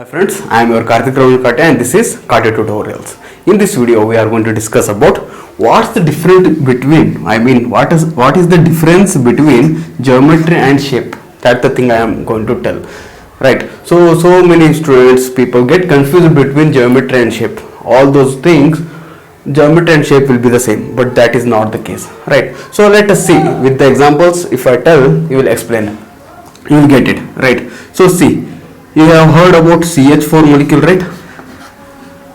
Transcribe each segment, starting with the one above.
Hi friends, I am your Karthik Kate and this is Kate Tutorials. In this video we are going to discuss about what's the difference between, what is the difference between geometry and shape. That's the thing I am going to tell. Right. So many students, people get confused between geometry and shape. All those things, geometry and shape will be the same, but that is not the case. Right. So let us see with the examples. If I tell, you will explain. You will get it. Right. So see. You have heard about CH4 molecule, right?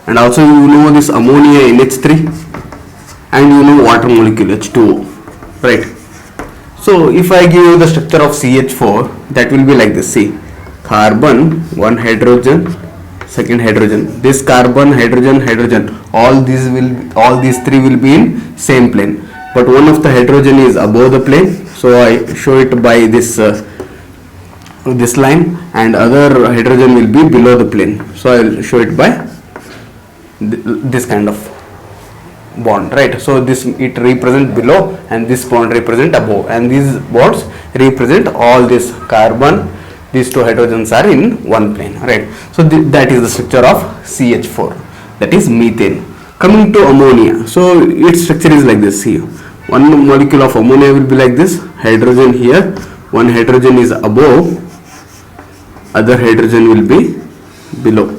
And also you know this ammonia NH3 and you know water molecule H2O, right? So if I give you the structure of CH4, that will be like this. See, carbon, one hydrogen, second hydrogen. This carbon, hydrogen, all these three will be in same plane. But one of the hydrogen is above the plane, so I show it by this line, and other hydrogen will be below the plane, so I will show it by this kind of bond, right? So this, it represent below and this bond represent above, and these bonds represent all this carbon, these two hydrogens are in one plane, right? So that is the structure of CH4, that is methane. Coming to ammonia, so its structure is like this. See, one molecule of ammonia will be like this, hydrogen here, one hydrogen is above, other hydrogen will be below,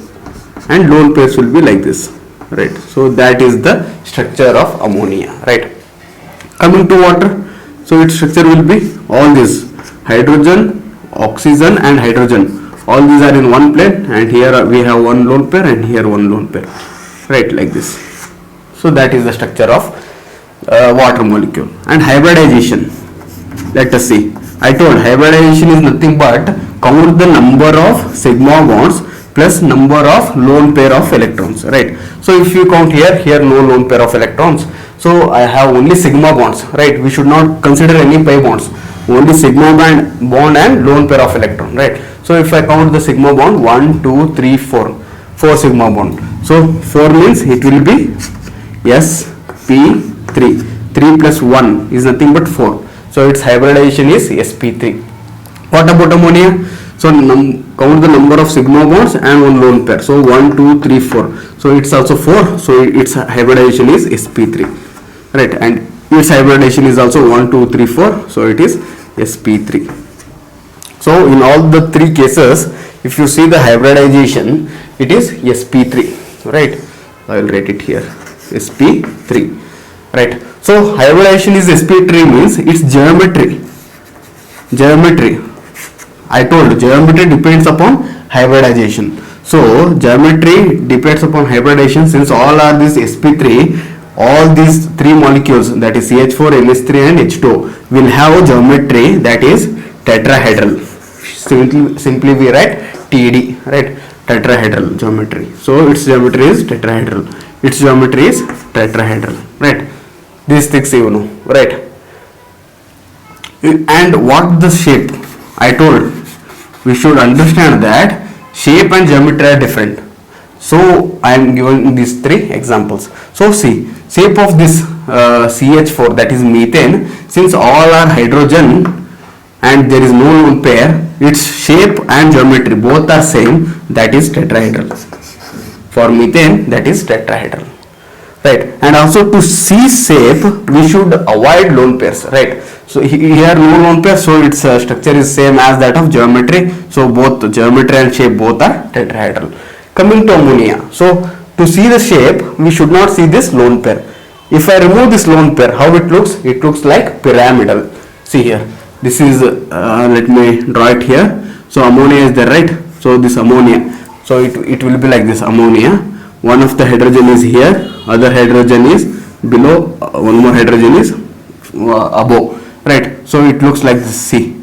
and lone pairs will be like this, right? So that is the structure of ammonia, right? Coming to water, so its structure will be all this hydrogen, oxygen and hydrogen, all these are in one plane, and here we have one lone pair and here one lone pair, right, like this. So that is the structure of water molecule. And hybridization, let us see. I told hybridization is nothing but count the number of sigma bonds plus number of lone pair of electrons, right? So if you count here no lone pair of electrons, so I have only sigma bonds, right? We should not consider any pi bonds, only sigma bond and lone pair of electron, right? So if I count the sigma bond, 1 2 3 4 sigma bond, so 4 means it will be sp3, 3 plus 1 is nothing but 4, so its hybridization is sp3. What about ammonia? So count the number of sigma bonds and one lone pair, so 1 2 3 4, so it's also 4, so its hybridization is sp3, right? And its hybridization is also 1 2 3 4, so it is sp3. So in all the three cases, if you see the hybridization, it is sp3, right? I will write it here, sp3, right? So hybridization is sp3 means its geometry. I told geometry depends upon hybridization. So geometry depends upon hybridization. Since all are this sp3, all these three molecules, that is CH4, NH3 and H2O, will have a geometry that is tetrahedral. Simply we write TD, right? Tetrahedral geometry. So its geometry is tetrahedral. Right? These things you know, right? And what the shape? I told we should understand that shape and geometry are different. So I am giving these three examples. So see, shape of this CH4, that is methane, since all are hydrogen and there is no lone pair, its shape and geometry both are same, that is tetrahedral. For methane, that is tetrahedral, right? And also to see shape, we should avoid lone pairs, right? So here no lone pair, so its structure is same as that of geometry. So both geometry and shape both are tetrahedral. Coming to ammonia, so to see the shape, we should not see this lone pair. If I remove this lone pair, how it looks? It looks like pyramidal. See here, this is let me draw it here. So ammonia is there, right? So this ammonia, so it will be like this ammonia. One of the hydrogen is here, other hydrogen is below, one more hydrogen is above, right? So it looks like this. See,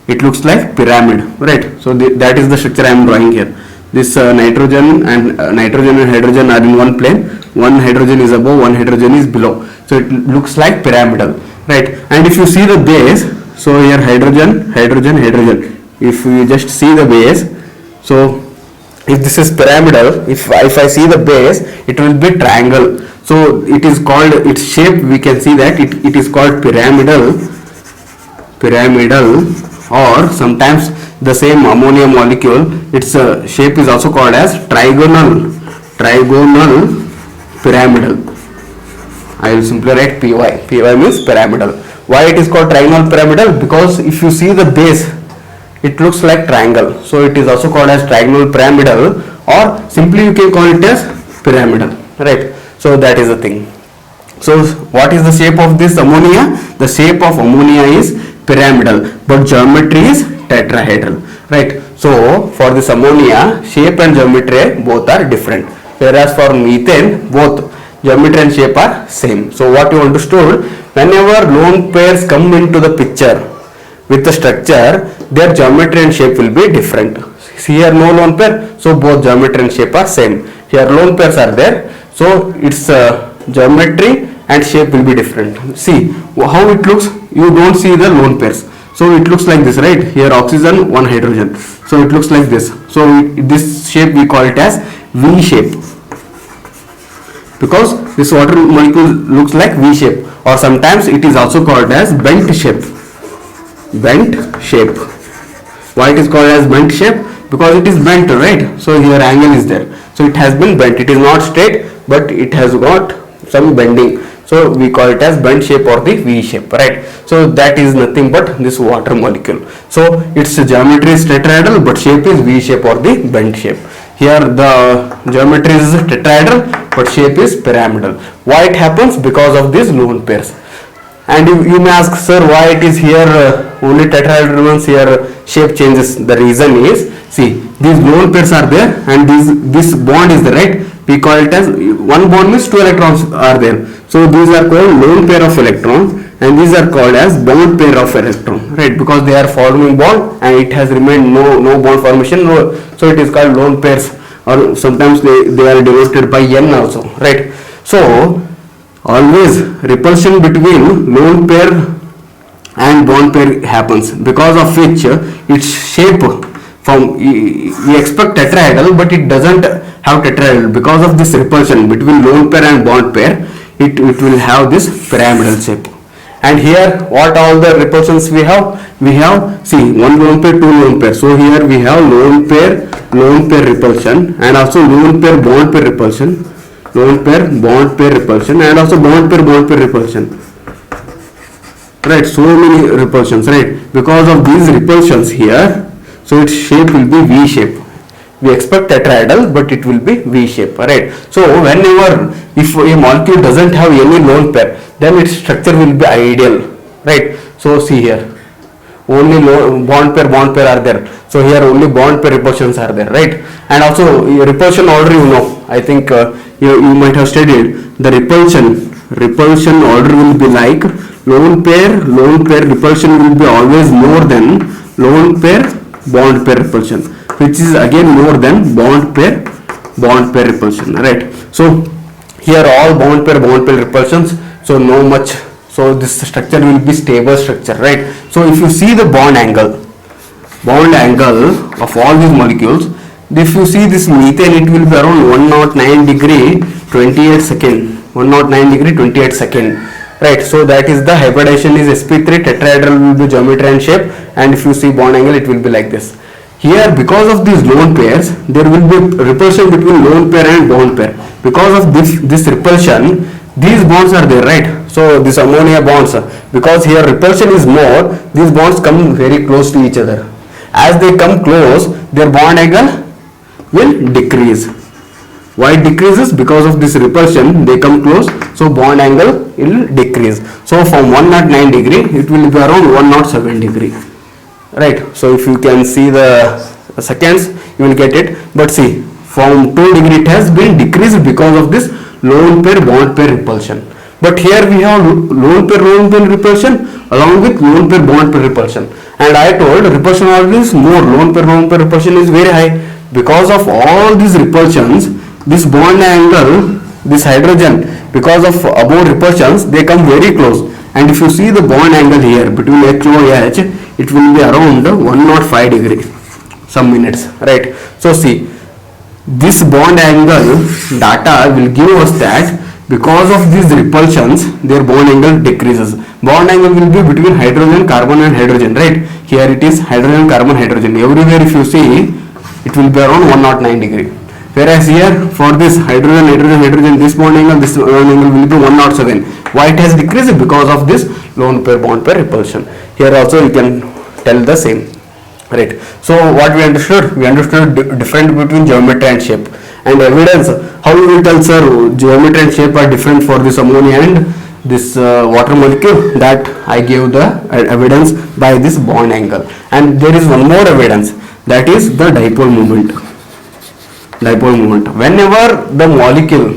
it looks like pyramid, right? So that is the structure I am drawing here. This nitrogen and hydrogen are in one plane, one hydrogen is above, one hydrogen is below, so it looks like pyramidal, right? And if you see the base, so here hydrogen, if you just see the base, so if this is pyramidal, if I see the base, it will be triangle. So it is called, its shape we can see that it is called pyramidal, or sometimes the same ammonia molecule, its shape is also called as trigonal pyramidal. I will simply write PY. PY means pyramidal. Why it is called trigonal pyramidal? Because if you see the base, it looks like triangle. So it is also called as trigonal pyramidal, or simply you can call it as pyramidal. Right. So that is the thing. So what is the shape of this ammonia? The shape of ammonia is pyramidal, but geometry is tetrahedral. Right. So for this ammonia, shape and geometry both are different. Whereas for methane, both geometry and shape are same. So what you understood, whenever lone pairs come into the picture with the structure, their geometry and shape will be different. See here no lone pair, so both geometry and shape are same. Here lone pairs are there, so its geometry and shape will be different. See how it looks, you don't see the lone pairs. So it looks like this, right? Here oxygen, one hydrogen. So it looks like this. So this shape we call it as V shape, because this water molecule looks like V shape, or sometimes it is also called as bent shape. Bent shape. Why it is called as bent shape? Because it is bent, right? So here angle is there. So it has been bent. It is not straight, but it has got some bending. So we call it as bent shape or the V shape, right? So that is nothing but this water molecule. So its geometry is tetrahedral, but shape is V shape or the bent shape. Here the geometry is tetrahedral, but shape is pyramidal. Why it happens? Because of these lone pairs. And you may ask, sir, why it is here only tetrahedral ones, here shape changes? The reason is, see, these lone pairs are there, and this bond is there, right? We call it as one bond means two electrons are there. So these are called lone pair of electrons, and these are called as bond pair of electron, right? Because they are forming bond and it has remained no bond formation, so it is called lone pairs, or sometimes they are denoted by N also, right? So always repulsion between lone pair and bond pair happens, because of which its shape from we expect tetrahedral, but it doesn't have tetrahedral. Because of this repulsion between lone pair and bond pair, it will have this pyramidal shape. And here what all the repulsions we have? We have, see, one lone pair, two lone pair. So here we have lone pair repulsion, and also lone pair bond pair repulsion, lone pair bond pair repulsion, and also bond pair repulsion. Right, so many repulsions, right? Because of these repulsions here, so its shape will be V shape. We expect tetrahedral, but it will be V shape, right? So whenever, if a molecule doesn't have any lone pair, then its structure will be ideal, right? So see here, only bond pair are there. So here only bond pair repulsions are there, right? And also repulsion order, you know, I think you might have studied the repulsion order will be like lone pair repulsion will be always more than lone pair bond pair repulsion, which is again more than bond pair repulsion, right? So here all bond pair repulsions, so no much, so this structure will be stable structure, right? So if you see the bond angle of all these molecules, if you see this methane, it will be around 109 degree 28 second, 109 degree 28 second, right? So that is the hybridization is sp3, tetrahedral will be geometry and shape, and if you see bond angle, it will be like this. Here, because of these lone pairs, there will be repulsion between lone pair and bond pair. Because of this repulsion, these bonds are there, right? So this ammonia bonds, because here repulsion is more, these bonds come very close to each other. As they come close, their bond angle will decrease. Why it decreases? Because of this repulsion, they come close, so bond angle will decrease. So from 109 degree, it will be around 107 degree. Right, so if you can see the seconds, you will get it. But see, from 2 degree it has been decreased because of this lone pair bond pair repulsion. But here we have lone pair repulsion along with lone pair bond pair repulsion. And I told repulsion always more, lone pair repulsion is very high. Because of all these repulsions, this bond angle, this hydrogen, because of above repulsions, they come very close. And if you see the bond angle here between HOH, it will be around 105 degree, some minutes, right? So see, this bond angle data will give us that because of these repulsions, their bond angle decreases. Bond angle will be between hydrogen, carbon and hydrogen, right? Here it is hydrogen, carbon, hydrogen. Everywhere if you see, it will be around 109 degree. Whereas here for this hydrogen, hydrogen, hydrogen, this bond angle will be 107. Why it has decreased? Because of this lone pair bond pair repulsion. Here also you can tell the same, right? So what we understood? We understood different between geometry and shape. And evidence, how you will tell, sir, geometry and shape are different for this ammonia and this water molecule? That I gave the evidence by this bond angle. And there is one more evidence, that is the dipole moment. Dipole moment. Whenever the molecule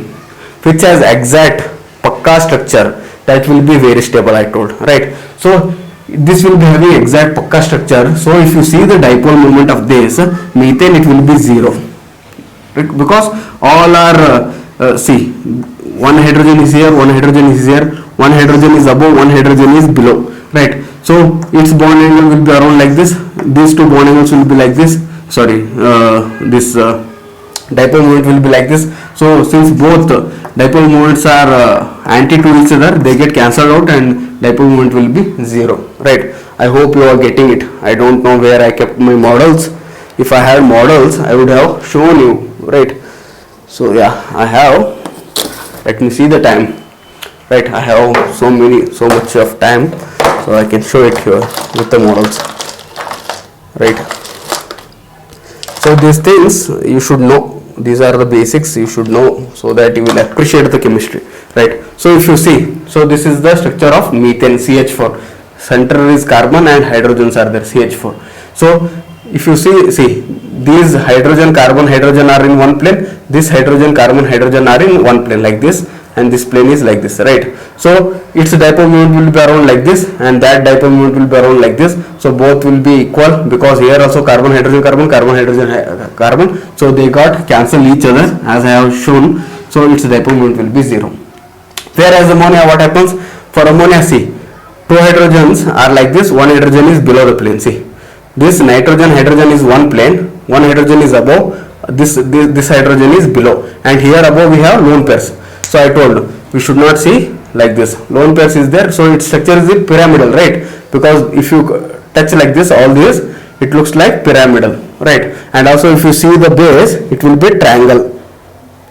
which has exact pakka structure, that will be very stable, I told, right? So this will be having exact pakka structure. So if you see the dipole moment of this methane, it will be 0, right? Because all are see, one hydrogen is here, one hydrogen is here, one hydrogen is above, one hydrogen is below, right? So its bond angle will be around like this. These two bond angles will be like this. Sorry, this dipole moment will be like this. So since both dipole moments are anti to each other, they get cancelled out and dipole moment will be 0, right? I hope you are getting it. I don't know where I kept my models. If I had models, I would have shown you, right? So yeah, I have. Let me see the time, right? I have so much of time, so I can show it here with the models, right? So these things you should know. These are the basics you should know, so that you will appreciate the chemistry, right? So if you see, so this is the structure of methane, CH4. Center is carbon and hydrogens are there, CH4. So if you see these hydrogen, carbon, hydrogen are in one plane. This hydrogen, carbon, hydrogen are in one plane like this, and this plane is like this, right? So its dipole moment will be around like this, and that dipole moment will be around like this. So both will be equal, because here also carbon, hydrogen, carbon, carbon, hydrogen, carbon. So they got cancel each other as I have shown. So its dipole moment will be 0. Whereas ammonia, what happens? For ammonia, see, two hydrogens are like this, one hydrogen is below the plane. See, this nitrogen, hydrogen is one plane, one hydrogen is above, this hydrogen is below, and here above we have lone pairs. So I told we should not see like this. Lone pairs is there, so its structure is pyramidal, right? Because if you touch like this, all this, it looks like pyramidal, right? And also if you see the base, it will be triangle,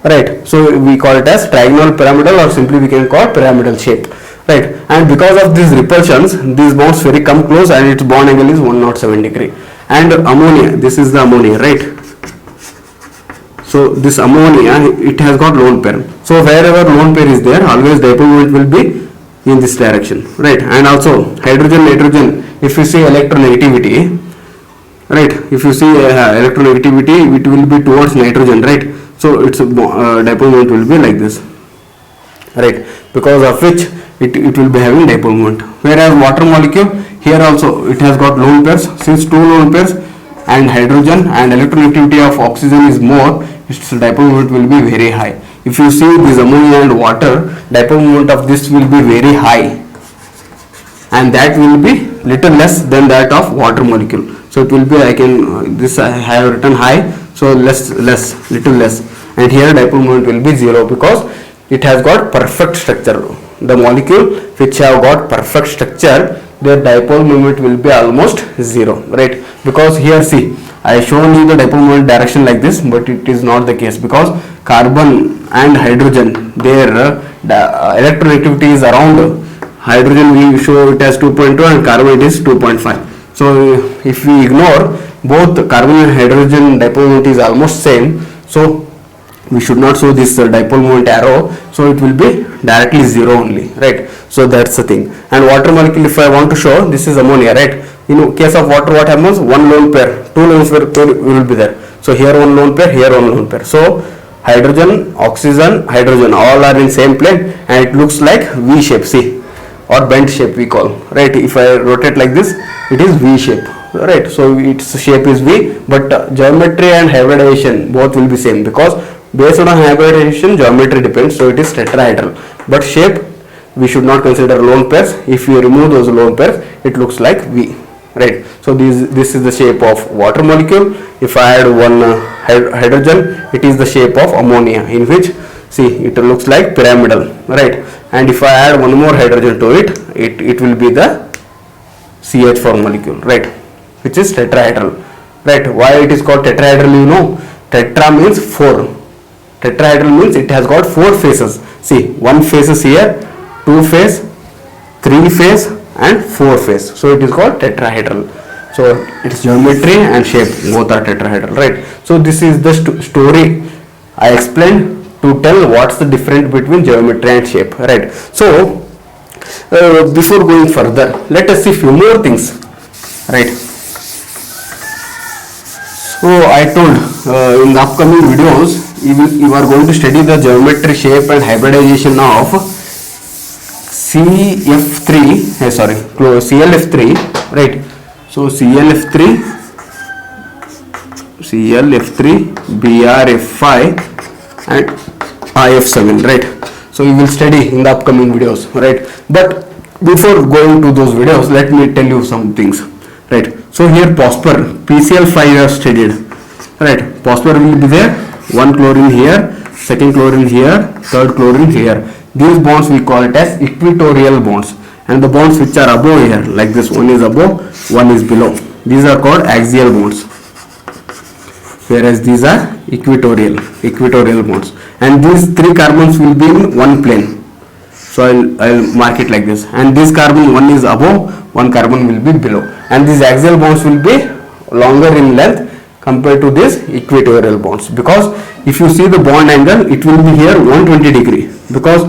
right? So we call it as triangular pyramidal, or simply we can call pyramidal shape, right? And because of these repulsions, these bonds very come close, and its bond angle is 107 degree. And ammonia, this is the ammonia, right? So this ammonia, it has got lone pair. So wherever lone pair is there, always dipole moment will be in this direction, right? And also hydrogen, nitrogen, if you see electronegativity, right? If you see electronegativity, it will be towards nitrogen, right? So its dipole moment will be like this, right? Because of which it will be having dipole moment. Whereas water molecule, here also it has got lone pairs. Since two lone pairs and hydrogen and electronegativity of oxygen is more, its dipole moment will be very high. If you see this ammonia and water, dipole moment of this will be very high, and that will be little less than that of water molecule. So it will be, I have written high, so little less, and here dipole moment will be 0, because it has got perfect structure. The molecule which have got perfect structure, their dipole moment will be almost 0, right? Because here see, I shown you the dipole moment direction like this, but it is not the case, because carbon and hydrogen, their electronegativity is around. Hydrogen we show it as 2.2 and carbon it is 2.5. So if we ignore both carbon and hydrogen, dipole moment is almost same. So we should not show this dipole moment arrow, so it will be directly 0 only, right? So that's the thing. And water molecule, if I want to show, this is ammonia, right? In case of water, what happens? One lone pair, two lone pair will be there. So here one lone pair, here one lone pair. So hydrogen, oxygen, hydrogen, all are in same plane, and it looks like V shape, see, or bent shape we call, right? If I rotate like this, it is V shape, right? So its shape is V, but geometry and hybridization both will be same, because based on hybridization, geometry depends, so it is tetrahedral. But shape, we should not consider lone pairs. If you remove those lone pairs, it looks like V, right? So this is the shape of water molecule. If I add one hydrogen, it is the shape of ammonia, in which See, it looks like pyramidal, right? And if I add one more hydrogen to it, it will be the CH4 molecule, right? Which is tetrahedral, right? Why it is called tetrahedral, you know? Tetra means 4. Tetrahedral means it has got 4 faces. See, 1 face is here, 2 face, 3 face and 4 face. So it is called tetrahedral. So its geometry and shape both are tetrahedral, right? So this is the story I explained to tell what's the difference between geometry and shape, right? So before going further, let us see few more things, right? So I told in the upcoming videos you are going to study the geometry, shape and hybridization of CLF3, right? So CLF3, BRF5 and IF7, right? So we will study in the upcoming videos, right? But before going to those videos, let me tell you some things, right? So here phosphor, PCl5 you have studied, right? Phosphor will be there, 1 chlorine here, 2nd chlorine here, 3rd chlorine here. These bonds we call it as equatorial bonds, and the bonds which are above here, like this, one is above, one is below, these are called axial bonds, whereas these are equatorial bonds. And these 3 carbons will be in one plane, so I'll mark it like this. And this carbon, one is above, one carbon will be below, and these axial bonds will be longer in length compared to these equatorial bonds, because if you see the bond angle, it will be here 120 degree, because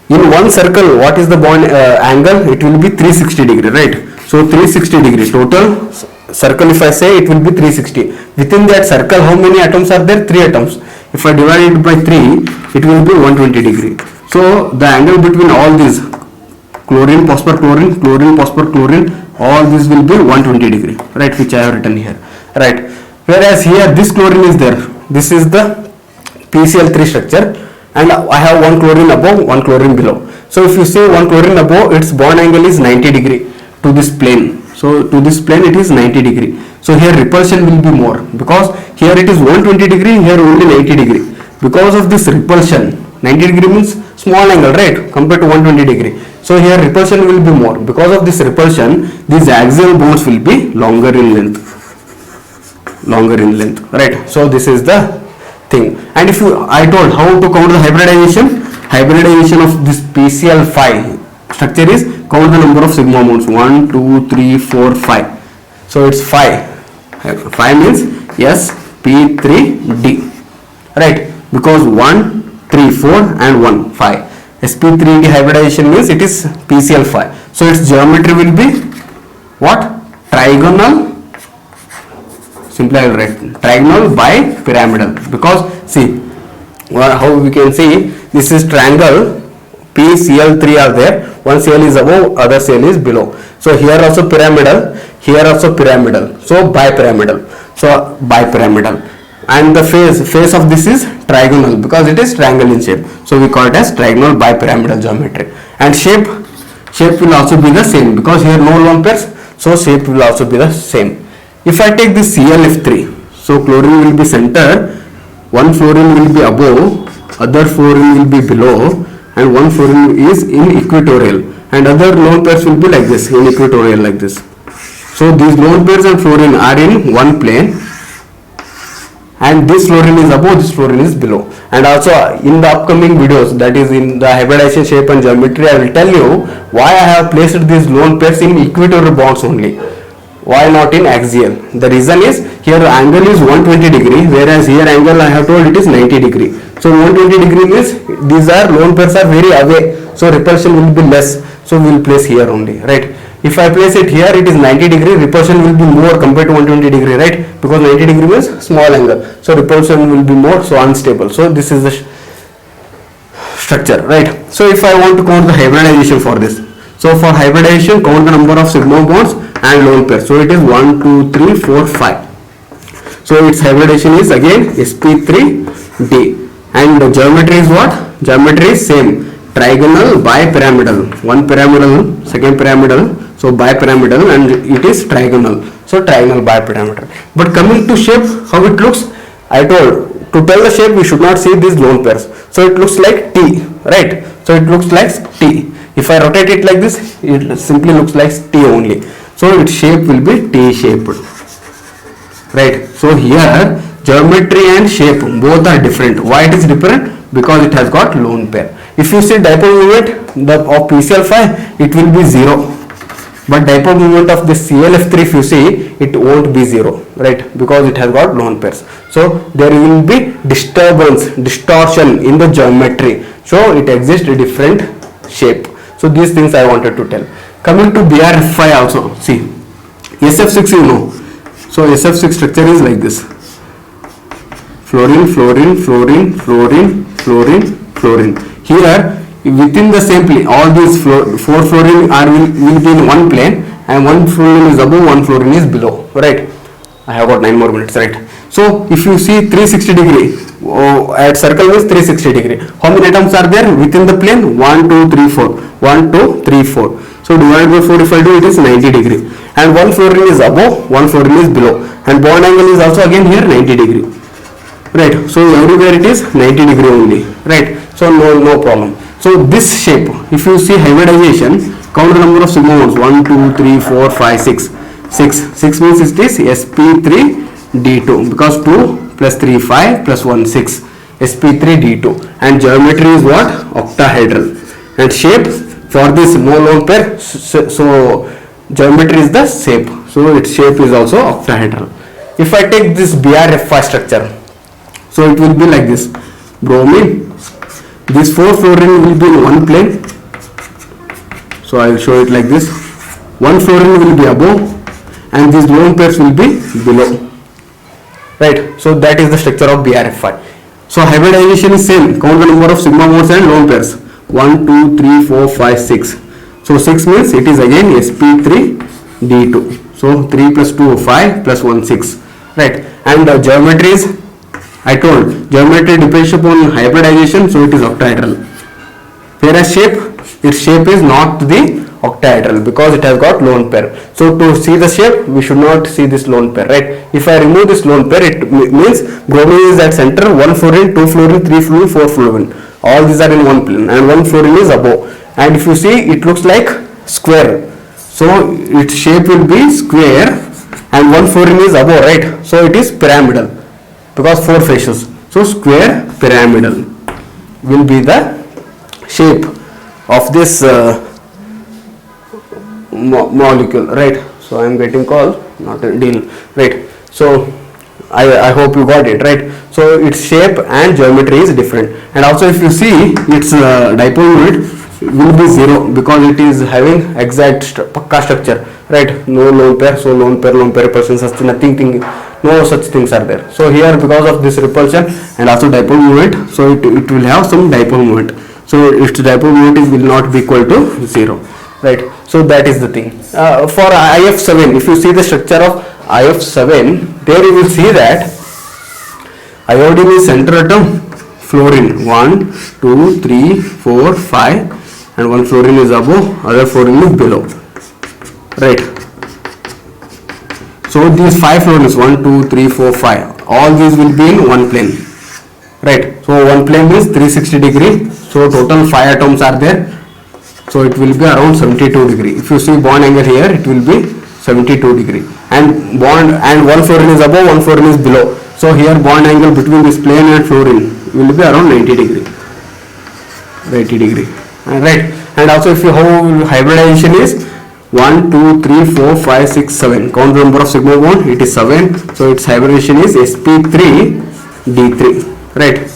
in one circle what is the bond angle, it will be 360 degree, right? So 360 degree total circle, if I say, it will be 360. Within that circle how many atoms are there? 3 atoms. If I divide it by 3, it will be 120 degree. So the angle between all these chlorine, phosphor, chlorine, chlorine, phosphor, chlorine, all these will be 120 degree, right? Which I have written here, right? Whereas here this chlorine is there, this is the PCl3 structure, and I have 1 chlorine above, 1 chlorine below. So if you say 1 chlorine above, its bond angle is 90 degree to this plane. So to this plane it is 90 degree. So here repulsion will be more, because here it is 120 degree, here only 90 degree. Because of this repulsion, 90 degree means small angle, right, compared to 120 degree. So here repulsion will be more. Because of this repulsion, these axial bonds will be longer in length, right? So this is the thing. And if I told how to count the hybridization of this PCl5 structure is, count the number of sigma bonds, 1, 2, 3, 4, 5. So it's 5. 5 means sp3d, right? Because 1, 3, 4 and 1, 5. sp3d hybridization means it is PCl5. So its geometry will be what? Trigonal. Simply I will write trigonal bipyramidal, because see how we can see, this is triangle, PCl3 are there, one Cl is above, other Cl is below. So here also pyramidal, here also pyramidal, so bipyramidal. So bipyramidal, and the face of this is trigonal because it is triangle in shape. So we call it as trigonal bipyramidal geometry. And shape will also be the same, because here no lone pairs, so shape will also be the same. If I take this CLF3, so chlorine will be center, one fluorine will be above, other fluorine will be below, and one fluorine is in equatorial, and other lone pairs will be like this, in equatorial like this. So these lone pairs and fluorine are in one plane, and this fluorine is above, this fluorine is below. And also in the upcoming videos, that is in the hybridization, shape and geometry, I will tell you why I have placed these lone pairs in equatorial bonds only. Why not in axial? The reason is, here angle is 120 degree, whereas here angle I have told it is 90 degree. So 120 degree means these are lone pairs are very away, so repulsion will be less. So we will place here only, right? If I place it here, it is 90 degree, repulsion will be more compared to 120 degree, right? Because 90 degree means small angle, so repulsion will be more, so unstable. So this is the structure, right? So if I want to count the hybridization for this, so for hybridization, count the number of sigma bonds and lone pairs. So it is 1, 2, 3, 4, 5. So its hybridization is again sp3d, and the geometry is what? Geometry is same, trigonal bipyramidal, one pyramidal, second pyramidal, so bipyramidal, and it is trigonal, so trigonal bipyramidal. But coming to shape, how it looks, I told to tell the shape we should not see these lone pairs. So it looks like T, right? So it looks like T. If I rotate it like this, it simply looks like T only. So its shape will be T shaped, right? So here geometry and shape both are different. Why it is different? Because it has got lone pair. If you see dipole moment of PCl5, it will be 0. But dipole moment of the ClF3, if you see, it won't be 0, right? Because it has got lone pairs. So there will be disturbance, distortion in the geometry. So it exists a different shape. So these things I wanted to tell. Coming to BRF5 also, see, SF6 you know. So SF6 structure is like this. Fluorine, fluorine, fluorine, fluorine, fluorine, fluorine. Here within the same plane, all these 4 fluorine will be in one plane, and one fluorine is above, one fluorine is below, right? I have got 9 more minutes, right? So if you see 360 degree, at circle means 360 degree. How many atoms are there within the plane? 1, 2, 3, 4. 1, 2, 3, 4. So divided by 4, if I do, it is 90 degree. And one fluorine is above, one fluorine is below. And bond angle is also again here 90 degree. Right? So everywhere it is 90 degree only. Right? So no problem. So this shape, if you see hybridization, count the number of sigma bonds. 1, 2, 3, 4, 5, 6. 6 means it is sp3d2, because 2 plus 3 5 plus 1 6, sp3d2, and geometry is what? Octahedral. And shape, for this no lone pair, so geometry is the shape, so its shape is also octahedral. If I take this BRF5 structure, so it will be like this. Bromine, this 4 fluorine will be in one plane, so I will show it like this. One fluorine will be above, and these lone pairs will be below, right? So that is the structure of BRF5. So hybridization is same. Count the number of sigma bonds and lone pairs. 1, 2, 3, 4, 5, 6. So 6 means it is again sp3d2. So 3 plus 2 5 plus 1 6, right? And the geometry is, I told, geometry depends upon hybridization, so it is octahedral. Whereas shape, its shape is not the octahedral because it has got lone pair. So to see the shape, we should not see this lone pair, right? If I remove this lone pair, it means bromine is at center, 1 fluorine, 2 fluorine, 3 fluorine, 4 fluorine. All these are in one plane, and 1 fluorine is above. And if you see, it looks like square. So its shape will be square, and 1 fluorine is above, right? So it is pyramidal because 4 faces. So square pyramidal will be the shape of this molecule, right? So I am getting call, not a deal, right? So I hope you got it, right? So its shape and geometry is different. And also if you see, its dipole moment will be 0 because it is having exact pakka structure, right? No lone pair, so lone pair person, such nothing, no such things are there. So here, because of this repulsion and also dipole moment, so it will have some dipole moment. So its dipole moment will not be equal to 0, right? So that is the thing. For IF7, if you see the structure of IF7, there you will see that iodine is center atom, fluorine 1, 2, 3, 4, 5, and 1 fluorine is above, other fluorine is below, right? So these 5 fluorines, 1, 2, 3, 4, 5, all these will be in one plane, right? So one plane is 360 degree, so total 5 atoms are there, so it will be around 72 degree. If you see bond angle here, it will be 72 degree, and bond, and 1 fluorine is above, 1 fluorine is below. So here bond angle between this plane and fluorine will be around 90 degree, 90 degree, right? And also if you how hybridization is 1, 2, 3, 4, 5, 6, 7. Count the number of sigma bond, it is 7. So its hybridization is sp3d3, right?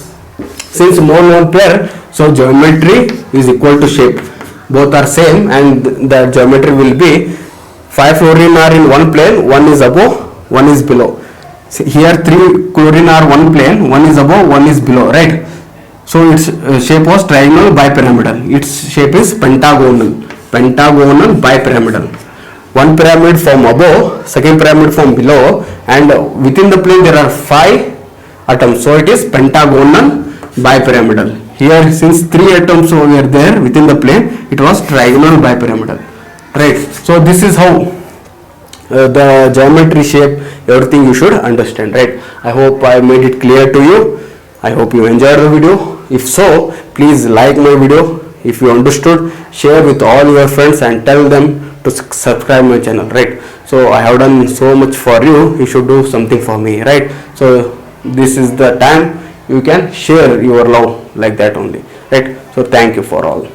Since more lone pair, so geometry is equal to shape. Both are same, and the geometry will be 5 fluorine are in one plane, 1 is above, 1 is below. See, here 3 chlorine are one plane, 1 is above, 1 is below, right? So its shape was triangle bipyramidal. Its shape is pentagonal bipyramidal. One pyramid from above, second pyramid from below, and within the plane there are 5 atoms. So it is pentagonal bipyramidal. Here, since 3 atoms were there within the plane, it was trigonal bipyramidal, right? So this is how the geometry, shape, everything you should understand, right? I hope I made it clear to you. I hope you enjoyed the video. If so, please like my video. If you understood, share with all your friends and tell them to subscribe my channel, right? So I have done so much for you, you should do something for me, right? So this is the time you can share your love like that only, right? So thank you for all.